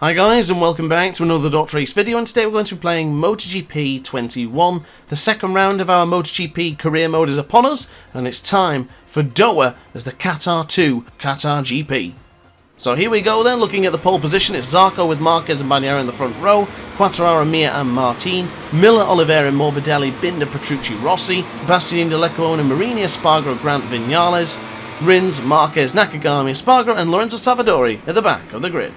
Hi guys, and welcome back to another DrAce video, and today we're going to be playing MotoGP 21. The second round of our MotoGP career mode is upon us, and it's time for Doha as the Qatar 2 Qatar GP. So here we go then, looking at the pole position. It's Zarco with Marquez and Bagnaia in the front row, Quartararo, Mir and Martin, Miller, Oliveira, Morbidelli, Binder, Petrucci, Rossi, Bastianini, Leclerc, Marini, Espargaro, Grant, Vinales, Rins, Marquez, Nakagami, Espargaro and Lorenzo Savadori at the back of the grid.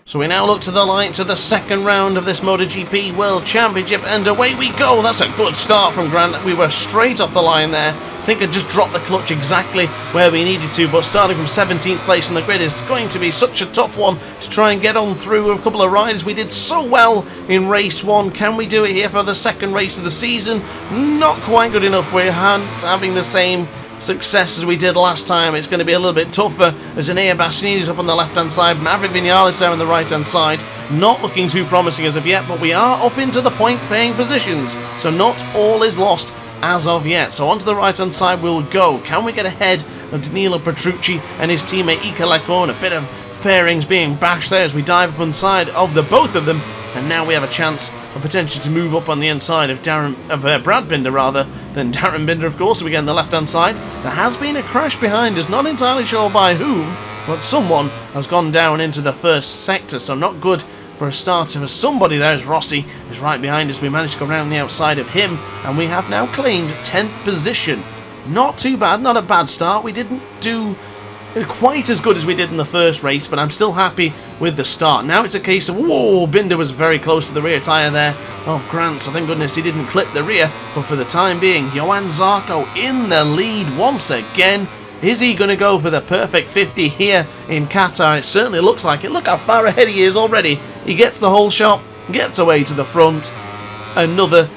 So we now look to the lights of the second round of this MotoGP World Championship, and away we go. That's a good start from Grant. We were straight off the line there. I think I just dropped the clutch exactly where we needed to, but starting from 17th place on the grid is going to be such a tough one to try and get on through a couple of riders. We did so well in race 1. Can we do it here for the second race of the season? Not quite good enough. We're having the same success as we did last time. It's going to be a little bit tougher as Enea Bastianini's up on the left hand side, Maverick Vinales there on the right hand side. Not looking too promising as of yet, but we are up into the point paying positions, so not all is lost as of yet. So onto the right hand side we'll go. Can we get ahead of Danilo Petrucci and his teammate Ika Leclerc? A bit of fairings being bashed there as we dive up on the side of the both of them, and now we have a chance of potentially to move up on the inside of Brad Binder rather than Darren Binder, of course. We get on the left hand side. There has been a crash behind us, not entirely sure by whom, but someone has gone down into the first sector, so not good for a start. For somebody there is Rossi is right behind us. We managed to go around the outside of him, and we have now claimed 10th position. Not too bad, not a bad start. We didn't do quite as good as we did in the first race, but I'm still happy with the start. Now it's a case of, whoa, Binder was very close to the rear tyre there of Grant, so thank goodness he didn't clip the rear, but for the time being, Johan Zarco in the lead once again. Is he going to go for the perfect 50 here in Qatar? It certainly looks like it. Look how far ahead he is already. He gets the whole shot, gets away to the front. Another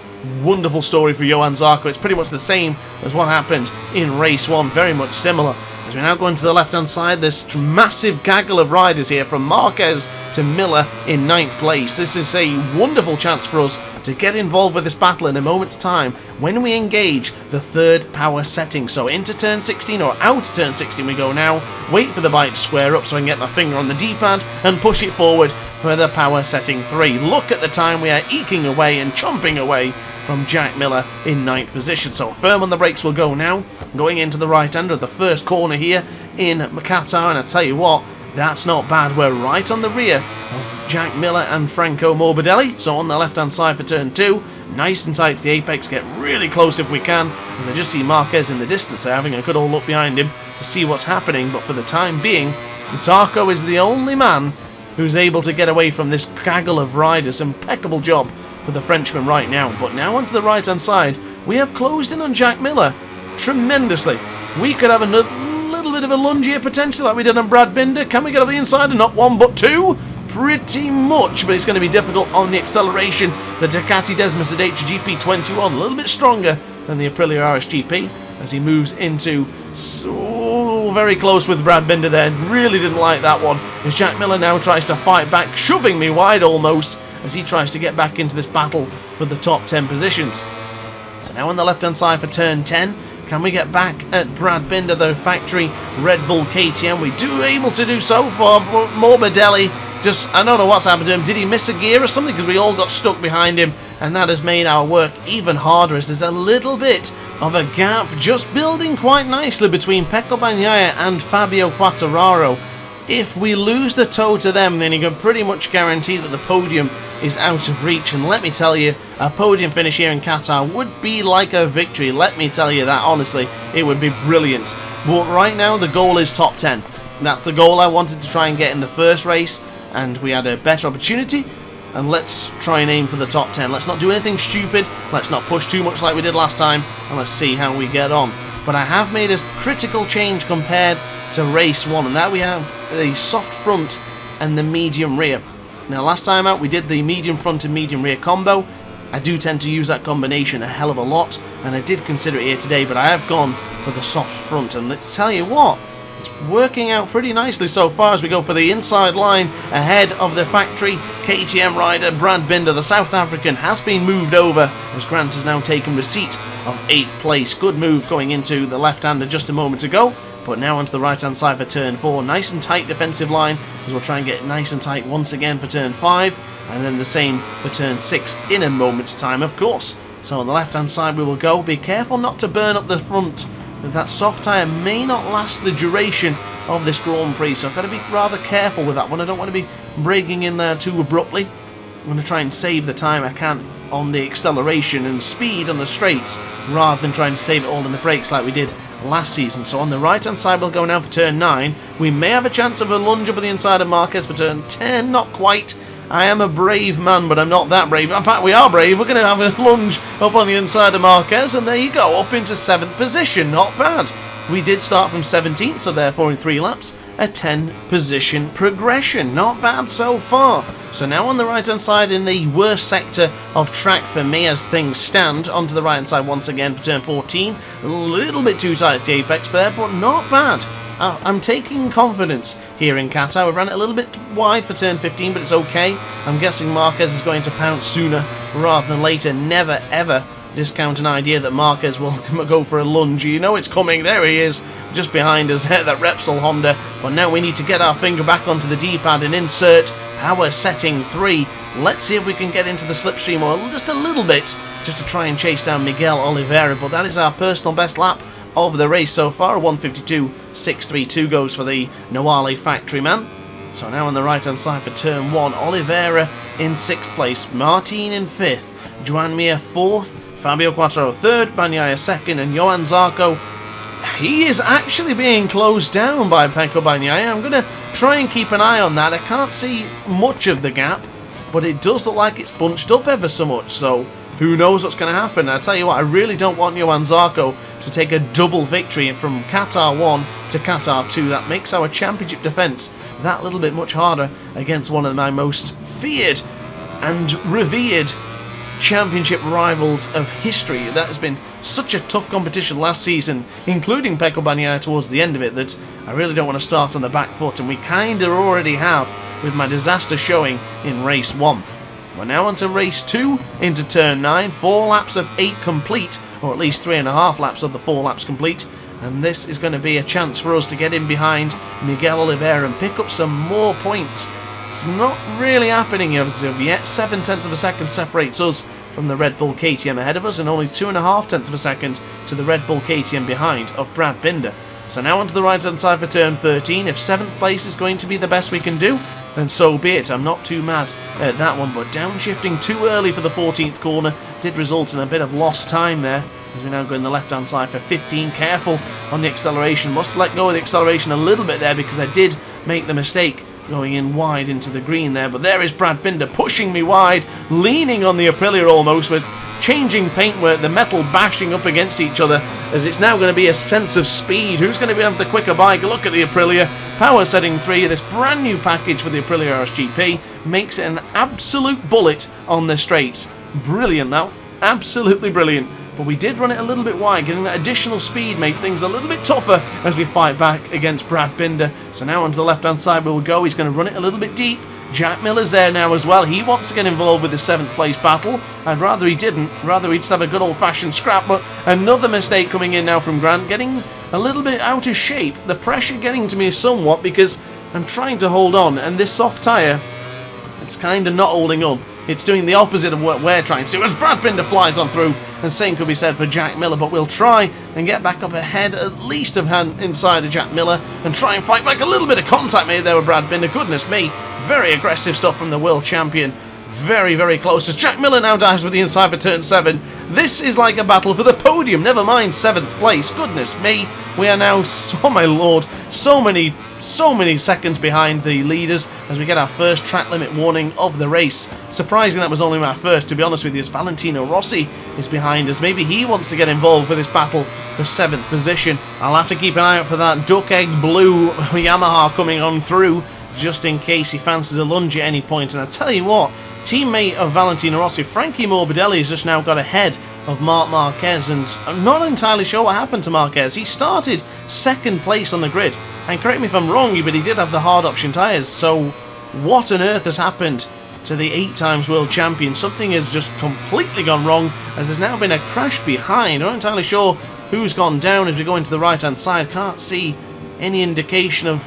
wonderful story for Johan Zarco. It's pretty much the same as what happened in race 1, very much similar. As we now go into the left-hand side, this massive gaggle of riders here from Marquez to Miller in 9th place. This is a wonderful chance for us to get involved with this battle in a moment's time when we engage the third power setting. So into turn 16 or out of turn 16 we go now. Wait for the bike to square up so I can get my finger on the D-pad and push it forward for the power setting 3. Look at the time we are eking away and chomping away from Jack Miller in 9th position. So firm on the brakes we'll go now, going into the right hand of the first corner here in Qatar, and I tell you what, that's not bad. We're right on the rear of Jack Miller and Franco Morbidelli. So on the left hand side for turn 2, nice and tight to the apex, get really close if we can, as I just see Marquez in the distance there having a good old look behind him to see what's happening. But for the time being, Zarco is the only man who's able to get away from this gaggle of riders. Impeccable job for the Frenchman right now. But now onto the right hand side, we have closed in on Jack Miller tremendously. We could have a little bit of a lunge here potentially like we did on Brad Binder. Can we get up the inside and not one but two? Pretty much, but it's going to be difficult on the acceleration. The Ducati Desmos GP21 a little bit stronger than the Aprilia RSGP as he moves into very close with Brad Binder there. Really didn't like that one as Jack Miller now tries to fight back, shoving me wide almost as he tries to get back into this battle for the top 10 positions. So now on the left hand side for turn 10, can we get back at Brad Binder, the factory Red Bull KTM? We do able to do so far, but Morbidelli just, I don't know what's happened to him. Did he miss a gear or something? Because we all got stuck behind him, and that has made our work even harder as there's a little bit of a gap just building quite nicely between Pecco Bagnaia and Fabio Quartararo. If we lose the toe to them, then you can pretty much guarantee that the podium is out of reach. And let me tell you, a podium finish here in Qatar would be like a victory. Let me tell you that, honestly, it would be brilliant. But right now, the goal is top 10. That's the goal I wanted to try and get in the first race, and we had a better opportunity. And let's try and aim for the top 10. Let's not do anything stupid. Let's not push too much like we did last time, and let's see how we get on. But I have made a critical change compared to race 1, and that we have the soft front and the medium rear. Now last time out we did the medium front and medium rear combo. I do tend to use that combination a hell of a lot, and I did consider it here today, but I have gone for the soft front, and let's tell you what, it's working out pretty nicely so far as we go for the inside line ahead of the factory KTM rider Brad Binder. The South African has been moved over as Grant has now taken receipt of 8th place. Good move going into the left-hander just a moment ago. But now onto the right hand side for turn 4. Nice and tight defensive line, as we'll try and get nice and tight once again for turn 5, and then the same for turn 6 in a moment's time, of course. So on the left hand side we will go. Be careful not to burn up the front. That soft tyre may not last the duration of this Grand Prix, so I've got to be rather careful with that one. I don't want to be braking in there too abruptly. I'm going to try and save the time I can on the acceleration and speed on the straights, rather than trying to save it all in the brakes like we did last season. So on the right hand side we'll go now for turn 9. We may have a chance of a lunge up on the inside of Marquez for turn 10, not quite. I am a brave man, but I'm not that brave. In fact, we are brave. We're going to have a lunge up on the inside of Marquez, and there you go, up into 7th position. Not bad. We did start from 17th, so therefore in 3 laps, a 10 position progression. Not bad so far. So now on the right hand side in the worst sector of track for me as things stand, onto the right hand side once again for turn 14. A little bit too tight at the apex there, but not bad. I'm taking confidence here in Qatar. We've ran it a little bit wide for turn 15, but it's okay. I'm guessing Marquez is going to pounce sooner rather than later. Never ever discount an idea that Marquez will go for a lunge. You know it's coming. There he is, just behind us, that Repsol Honda. But now we need to get our finger back onto the D-pad and insert power setting 3. Let's see if we can get into the slipstream or just a little bit, just to try and chase down Miguel Oliveira. But that is our personal best lap of the race so far. 152.632 goes for the Noale factory man. So now on the right hand side for turn 1, Oliveira in 6th place, Martin in 5th, Joan Mir 4th, Fabio Quartararo 3rd, Bagnaia 2nd, and Johan Zarco, he is actually being closed down by Pecco Bagnaia. I'm going to try and keep an eye on that. I can't see much of the gap, but it does look like it's bunched up ever so much, so who knows what's going to happen. I tell you what, I really don't want Johan Zarco to take a double victory from Qatar 1 to Qatar 2. That makes our championship defence that little bit much harder against one of my most feared and revered championship rivals of history. That has been such a tough competition last season, including Pecco Bagnaia towards the end of it, that I really don't want to start on the back foot, and we kind of already have with my disaster showing in race 1. We're now on to race 2, into turn 9, 4 laps of 8 complete, or at least 3.5 laps of the 4 laps complete, and this is going to be a chance for us to get in behind Miguel Oliveira and pick up some more points. It's not really happening as of yet. 7/10 of a second separates us from the Red Bull KTM ahead of us, and only 2.5 of a second to the Red Bull KTM behind of Brad Binder. So now onto the right hand side for turn 13. If 7th place is going to be the best we can do, then so be it. I'm not too mad at that one, but downshifting too early for the 14th corner did result in a bit of lost time there, as we now go in the left hand side for 15. Careful on the acceleration. Must let go of the acceleration a little bit there, because I did make the mistake going in wide into the green there. But there is Brad Binder pushing me wide, leaning on the Aprilia almost, with changing paintwork, the metal bashing up against each other, as it's now going to be a sense of speed. Who's going to have the quicker bike? Look at the Aprilia. Power setting 3, this brand new package for the Aprilia RSGP, makes it an absolute bullet on the straights. Brilliant though, absolutely brilliant. But we did run it a little bit wide. Getting that additional speed made things a little bit tougher as we fight back against Brad Binder. So now onto the left hand side we'll go. He's going to run it a little bit deep. Jack Miller's there now as well. He wants to get involved with the 7th place battle. I'd rather he didn't. Rather he'd just have a good old fashioned scrap. But another mistake coming in now from Grant. Getting a little bit out of shape. The pressure getting to me somewhat, because I'm trying to hold on, and this soft tyre, it's kind of not holding on. It's doing the opposite of what we're trying to do, as Brad Binder flies on through, and same could be said for Jack Miller. But we'll try and get back up ahead, at least of hand inside of Jack Miller, and try and fight back. A little bit of contact made there with Brad Binder. Goodness me, very aggressive stuff from the world champion. Very, very close, as Jack Miller now dives with the inside for turn 7. This is like a battle for the podium, never mind 7th place. Goodness me, we are now, oh my lord, so many seconds behind the leaders as we get our first track limit warning of the race. Surprising that was only my first, to be honest with you, as Valentino Rossi is behind us. Maybe he wants to get involved with this battle for 7th position. I'll have to keep an eye out for that duck egg blue Yamaha coming on through, just in case he fancies a lunge at any point. And I tell you what, teammate of Valentino Rossi, Frankie Morbidelli, has just now got ahead of Marc Marquez, and I'm not entirely sure what happened to Marquez. He started 2nd place on the grid, and correct me if I'm wrong, but he did have the hard option tyres, so what on earth has happened to the 8 times world champion? Something has just completely gone wrong, as there's now been a crash behind. I'm not entirely sure who's gone down as we go into the right hand side. Can't see any indication of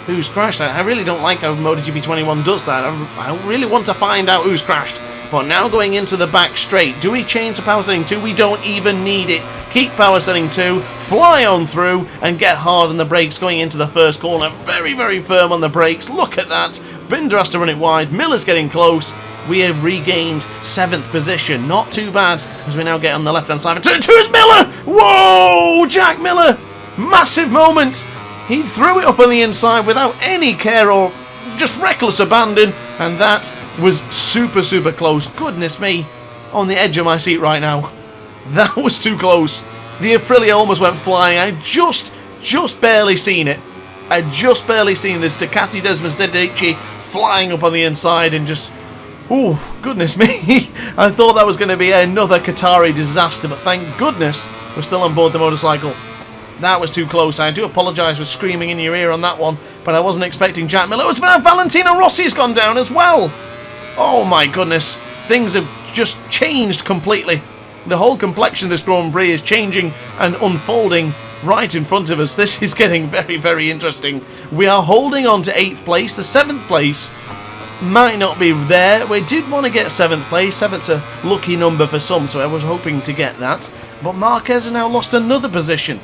who's crashed. I really don't like how MotoGP 21 does that. I really want to find out who's crashed. But now going into the back straight, do we change to power setting 2? We don't even need it. Keep power setting 2, fly on through, and get hard on the brakes going into the first corner. Very, very firm on the brakes. Look at that. Binder has to run it wide. Miller's getting close. We have regained 7th position. Not too bad, as we now get on the left-hand side. Turn 2 is Miller! Whoa! Jack Miller! Massive moment! He threw it up on the inside without any care or just reckless abandon, and that was super, super close. Goodness me, on the edge of my seat right now. That was too close. The Aprilia almost went flying. I just barely seen it. I just barely seen this Ducati Desmond Stedici flying up on the inside and just... oh, goodness me. I thought that was going to be another Qatari disaster, but thank goodness we're still on board the motorcycle. That was too close. I do apologise for screaming in your ear on that one, but I wasn't expecting Jack Miller. Valentino Rossi's gone down as well. Oh my goodness. Things have just changed completely. The whole complexion of this Grand Prix is changing and unfolding right in front of us. This is getting very, very interesting. We are holding on to 8th place. The 7th place might not be there. We did want to get 7th place. 7th's a lucky number for some, so I was hoping to get that. But Marquez has now lost another position.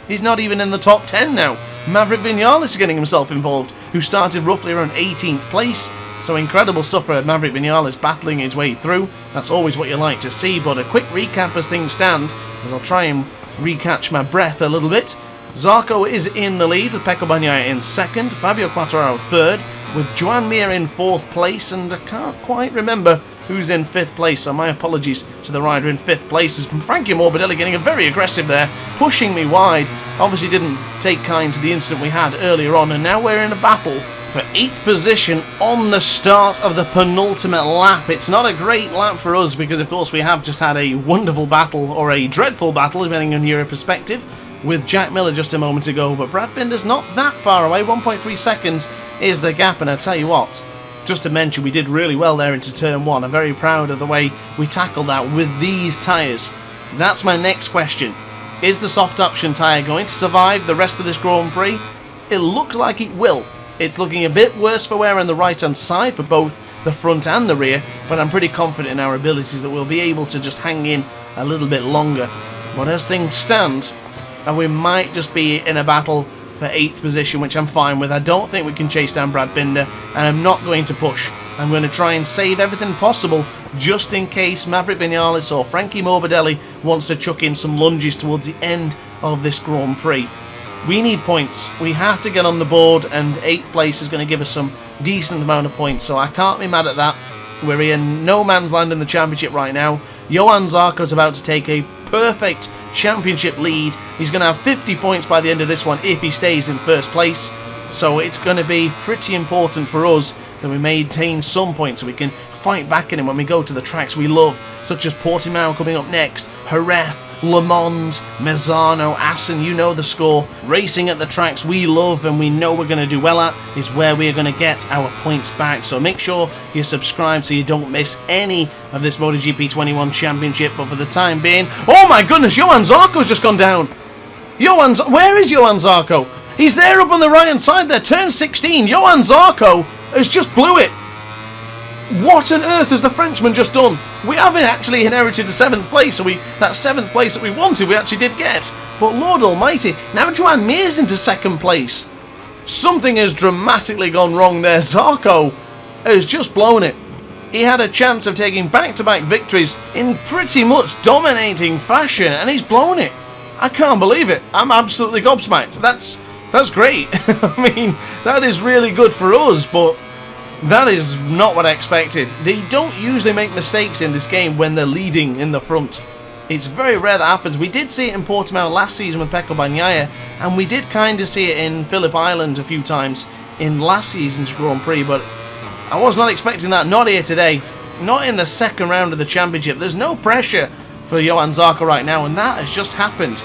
He's not even in the top 10 now. Maverick Vinales is getting himself involved, who started roughly around 18th place. So incredible stuff for Maverick Vinales battling his way through. That's always what you like to see, but a quick recap as things stand, as I'll try and recatch my breath a little bit. Zarco is in the lead with Pecco Bagnaia in 2nd, Fabio Quartararo 3rd, with Joan Mir in 4th place, and I can't quite remember who's in 5th place, so my apologies to the rider in 5th place. As Frankie Morbidelli getting very aggressive there, pushing me wide. Obviously didn't take kind to the incident we had earlier on, and now we're in a battle for 8th position on the start of the penultimate lap. It's not a great lap for us because of course we have just had a wonderful battle, or a dreadful battle depending on your perspective, with Jack Miller just a moment ago, but Brad Binder's not that far away. 1.3 seconds is the gap, and I tell you what, just to mention, we did really well there into turn 1. I'm very proud of the way we tackled that with these tyres. That's my next question. Is the soft option tyre going to survive the rest of this Grand Prix? It looks like it will. It's looking a bit worse for wear on the right hand side for both the front and the rear, but I'm pretty confident in our abilities that we'll be able to just hang in a little bit longer. But as things stand, and we might just be in a battle for 8th position, which I'm fine with. I don't think we can chase down Brad Binder, and I'm not going to push. I'm going to try and save everything possible just in case Maverick Vinales or Frankie Morbidelli wants to chuck in some lunges towards the end of this Grand Prix. We need points. We have to get on the board, and 8th place is going to give us some decent amount of points, so I can't be mad at that. We're in no man's land in the championship right now. Johan Zarco's about to take a perfect championship lead. He's going to have 50 points by the end of this one if he stays in 1st place. So it's going to be pretty important for us that we maintain some points so we can fight back in him when we go to the tracks we love, such as Portimao coming up next, Jerez, Le Mans, Mezzano, Assen, you know the score. Racing at the tracks we love and we know we're going to do well at is where we are going to get our points back. So make sure you subscribe so you don't miss any of this MotoGP 21 Championship. But for the time being, oh my goodness, Johan Zarco's just gone down. Where is Johan Zarco? He's there up on the right hand side there, turn 16. Johan Zarco has just blew it. What on earth has the Frenchman just done? We haven't actually inherited a 7th place, so that 7th place that we wanted, we actually did get. But Lord Almighty, now Joan Mir's into 2nd place. Something has dramatically gone wrong there. Zarco has just blown it. He had a chance of taking back-to-back victories in pretty much dominating fashion, and he's blown it. I can't believe it. I'm absolutely gobsmacked. That's great. I mean, that is really good for us, but that is not what I expected. They don't usually make mistakes in this game when they're leading in the front. It's very rare that happens. We did see it in Portimao last season with Pecco Bagnaia, and we did kind of see it in Phillip Island a few times in last season's Grand Prix, but I was not expecting that. Not here today. Not in the 2nd round of the championship. There's no pressure for Johan Zarco right now, and that has just happened.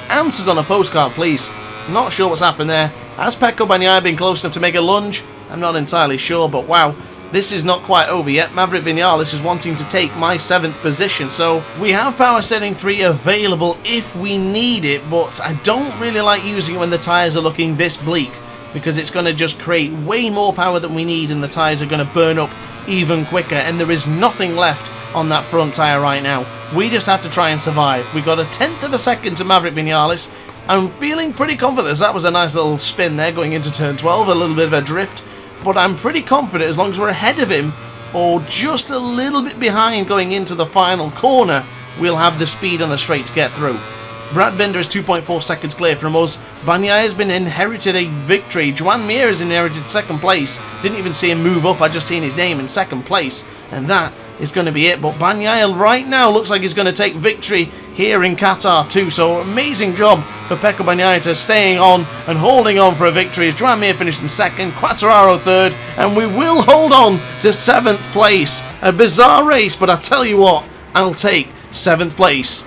Answers on a postcard, please. Not sure what's happened there. Has Pecco Bagnaia been close enough to make a lunge? I'm not entirely sure, but wow. this is not quite over yet. Maverick Vinales is wanting to take my 7th position, so we have power steering 3 available if we need it, but I don't really like using it when the tyres are looking this bleak, because it's going to just create way more power than we need and the tyres are going to burn up even quicker, and there is nothing left on that front tyre right now. We just have to try and survive. We got a 1/10 of a second to Maverick Vinales. I'm feeling pretty confident. That was a nice little spin there going into turn 12, a little bit of a drift, but I'm pretty confident as long as we're ahead of him or just a little bit behind going into the final corner, we'll have the speed on the straight to get through. Brad Binder is 2.4 seconds clear from us. Bagnaia has been inherited a victory. Joan Mir has inherited 2nd place. Didn't even see him move up, I just seen his name in 2nd place. And that is going to be it. But Bagnaia right now looks like he's going to take victory here in Qatar too. So amazing job for Pecco Bagnaia staying on and holding on for a victory. As Joan Mir finished in 2nd, Quartararo 3rd, and we will hold on to 7th place. A bizarre race, but I tell you what, I'll take 7th place.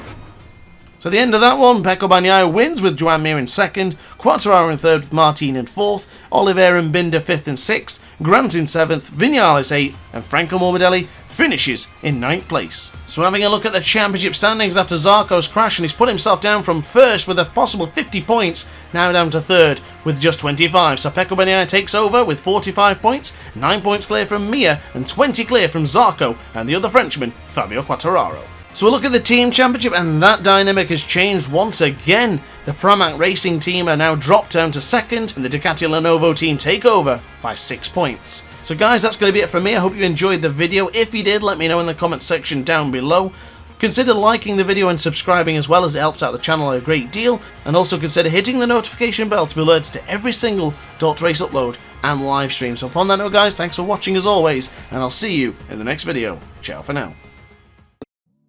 So at the end of that one, Pecco Bagnaia wins with Joan Mir in 2nd, Quartararo in 3rd with Martin in 4th, Oliveira and Binder 5th and 6th, Grant in 7th, Vinales 8th, and Franco Morbidelli finishes in 9th place. So having a look at the championship standings after Zarco's crash, and he's put himself down from 1st with a possible 50 points, now down to 3rd with just 25. So Pecco Bagnaia takes over with 45 points, 9 points clear from Mir, and 20 clear from Zarco and the other Frenchman, Fabio Quartararo. So we'll look at the team championship, and that dynamic has changed once again. The Pramac Racing team are now dropped down to 2nd, and the Ducati Lenovo team take over by 6 points. So guys, that's going to be it from me. I hope you enjoyed the video. If you did, let me know in the comment section down below. Consider liking the video and subscribing as well, as it helps out the channel a great deal. And also consider hitting the notification bell to be alerted to every single DrAce upload and live stream. So upon that note guys, thanks for watching as always, and I'll see you in the next video. Ciao for now.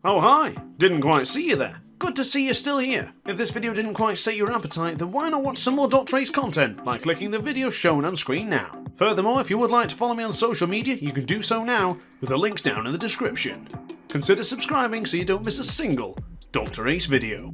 Oh hi, didn't quite see you there. Good to see you're still here. If this video didn't quite set your appetite, then why not watch some more DrAce content by clicking the video shown on screen now. Furthermore, if you would like to follow me on social media, you can do so now with the links down in the description. Consider subscribing so you don't miss a single DrAce video.